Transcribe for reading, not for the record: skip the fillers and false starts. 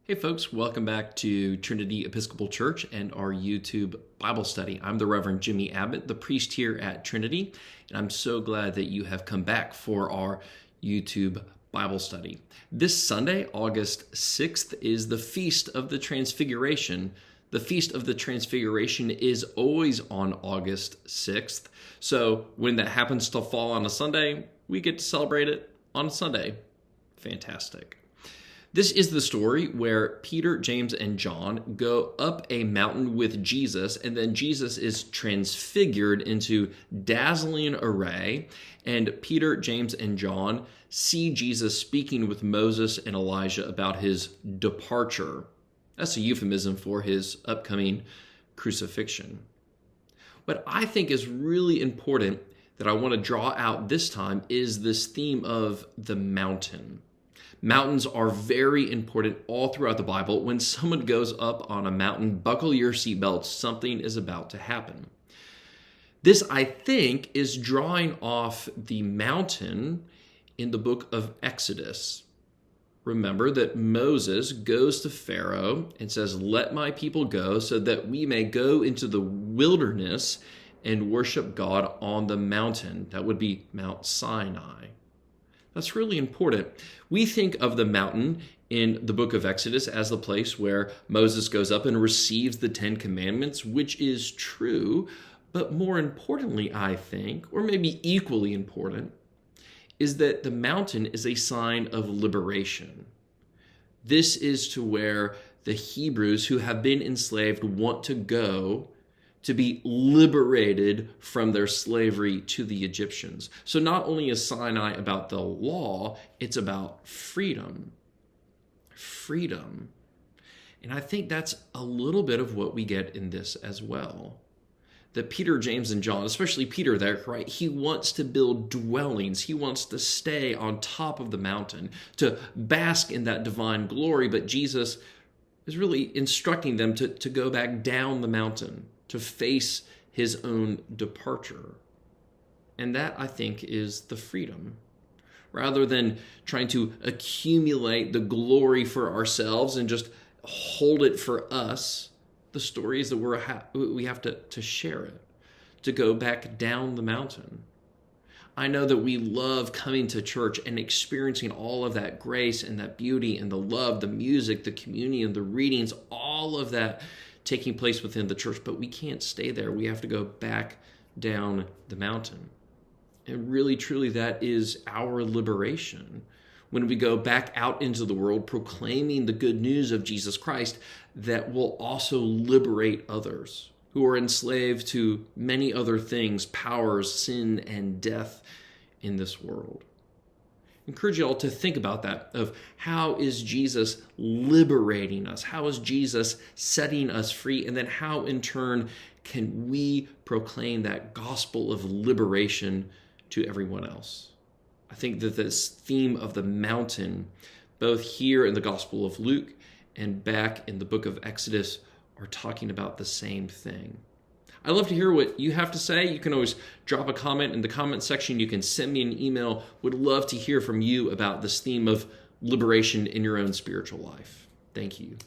Hey folks, welcome back to Trinity Episcopal Church and our YouTube Bible study. I'm the Reverend Jimmy Abbott, the priest here at Trinity, and I'm so glad that you have come back for our YouTube Bible study. This Sunday, August 6th, is the Feast of the Transfiguration. The Feast of the Transfiguration is always on August 6th, so when that happens to fall on a Sunday, we get to celebrate it on a Sunday. Fantastic. This is the story where Peter, James, and John go up a mountain with Jesus, and then Jesus is transfigured into dazzling array, and Peter, James, and John see Jesus speaking with Moses and Elijah about his departure. That's a euphemism for his upcoming crucifixion. What I think is really important that I want to draw out this time is this theme of the mountain. Mountains are very important all throughout the Bible. When someone goes up on a mountain, buckle your seatbelts. Something is about to happen. This, I think, is drawing off the mountain in the book of Exodus. Remember that Moses goes to Pharaoh and says, "Let my people go so that we may go into the wilderness and worship God on the mountain." That would be Mount Sinai. That's really important. We think of the mountain in the book of Exodus as the place where Moses goes up and receives the Ten Commandments, which is true. But more importantly, I think, or maybe equally important, is that the mountain is a sign of liberation. This is to where the Hebrews who have been enslaved want to go to be liberated from their slavery to the Egyptians. So not only is Sinai about the law, it's about freedom. Freedom. And I think that's a little bit of what we get in this as well. That Peter, James, and John, especially Peter there, right? He wants to build dwellings. He wants to stay on top of the mountain, to bask in that divine glory. But Jesus is really instructing them to go back down the mountain, to face his own departure. And that, I think, is the freedom. Rather than trying to accumulate the glory for ourselves and just hold it for us, the story is that we have to share it, to go back down the mountain. I know that we love coming to church and experiencing all of that grace and that beauty and the love, the music, the communion, the readings, all of that taking place within the church, but we can't stay there. We have to go back down the mountain. And really, truly, that is our liberation. When we go back out into the world proclaiming the good news of Jesus Christ, that will also liberate others who are enslaved to many other things, powers, sin, and death in this world. I encourage you all to think about that, of how is Jesus liberating us? How is Jesus setting us free? And then how, in turn, can we proclaim that gospel of liberation to everyone else? I think that this theme of the mountain, both here in the Gospel of Luke and back in the book of Exodus, are talking about the same thing. I'd love to hear what you have to say. You can always drop a comment in the comment section. You can send me an email. Would love to hear from you about this theme of liberation in your own spiritual life. Thank you.